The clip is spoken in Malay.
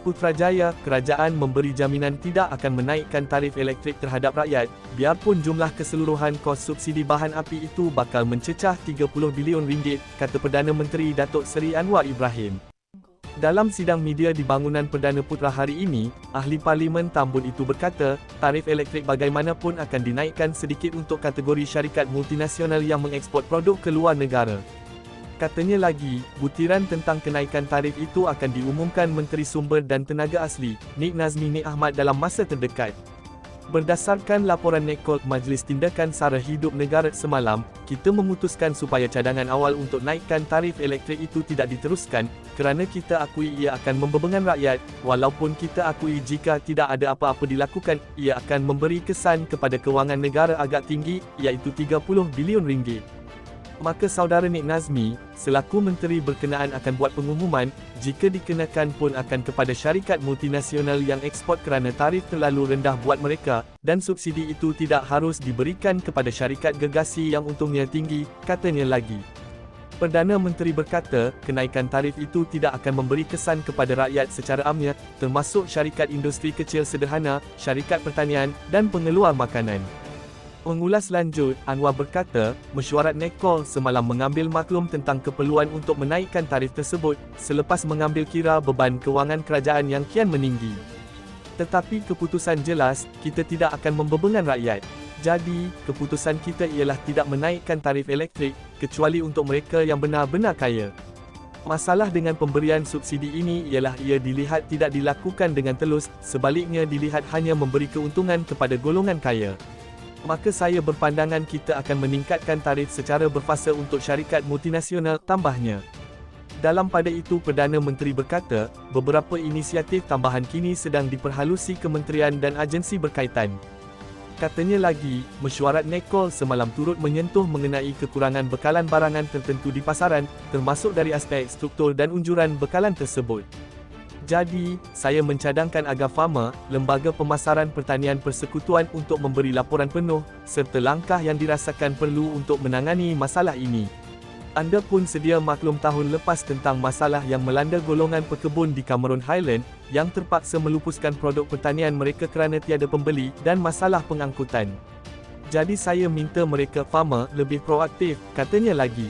Putrajaya, kerajaan memberi jaminan tidak akan menaikkan tarif elektrik terhadap rakyat, biarpun jumlah keseluruhan kos subsidi bahan api itu bakal mencecah 30 bilion ringgit, kata Perdana Menteri Datuk Seri Anwar Ibrahim. Dalam sidang media di Bangunan Perdana Putra hari ini, Ahli Parlimen Tambun itu berkata, tarif elektrik bagaimanapun akan dinaikkan sedikit untuk kategori syarikat multinasional yang mengeksport produk ke luar negara. Katanya lagi, butiran tentang kenaikan tarif itu akan diumumkan Menteri Sumber dan Tenaga Asli, Nik Nazmi Nik Ahmad dalam masa terdekat. Berdasarkan laporan Nekol Majlis Tindakan Sara Hidup Negara semalam, kita memutuskan supaya cadangan awal untuk naikkan tarif elektrik itu tidak diteruskan, kerana kita akui ia akan membebangan rakyat, walaupun kita akui jika tidak ada apa-apa dilakukan, ia akan memberi kesan kepada kewangan negara agak tinggi, iaitu 30 bilion ringgit. Maka saudara Nik Nazmi, selaku menteri berkenaan akan buat pengumuman, jika dikenakan pun akan kepada syarikat multinasional yang ekspor kerana tarif terlalu rendah buat mereka, dan subsidi itu tidak harus diberikan kepada syarikat gergasi yang untungnya tinggi, katanya lagi. Perdana Menteri berkata, kenaikan tarif itu tidak akan memberi kesan kepada rakyat secara amnya, termasuk syarikat industri kecil sederhana, syarikat pertanian, dan pengeluar makanan. Mengulas lanjut, Anwar berkata, mesyuarat Nekol semalam mengambil maklum tentang keperluan untuk menaikkan tarif tersebut, selepas mengambil kira beban kewangan kerajaan yang kian meninggi. Tetapi keputusan jelas, kita tidak akan membebangan rakyat. Jadi, keputusan kita ialah tidak menaikkan tarif elektrik, kecuali untuk mereka yang benar-benar kaya. Masalah dengan pemberian subsidi ini ialah ia dilihat tidak dilakukan dengan telus, sebaliknya dilihat hanya memberi keuntungan kepada golongan kaya. Maka saya berpandangan kita akan meningkatkan tarif secara berfasa untuk syarikat multinasional, tambahnya. Dalam pada itu Perdana Menteri berkata, beberapa inisiatif tambahan kini sedang diperhalusi kementerian dan agensi berkaitan. Katanya lagi, mesyuarat Nekol semalam turut menyentuh mengenai kekurangan bekalan barangan tertentu di pasaran, termasuk dari aspek struktur dan unjuran bekalan tersebut. Jadi, saya mencadangkan agar Farma, Lembaga Pemasaran Pertanian Persekutuan untuk memberi laporan penuh, serta langkah yang dirasakan perlu untuk menangani masalah ini. Anda pun sedia maklum tahun lepas tentang masalah yang melanda golongan pekebun di Cameron Highland, yang terpaksa melupuskan produk pertanian mereka kerana tiada pembeli, dan masalah pengangkutan. Jadi saya minta mereka Farma lebih proaktif, katanya lagi.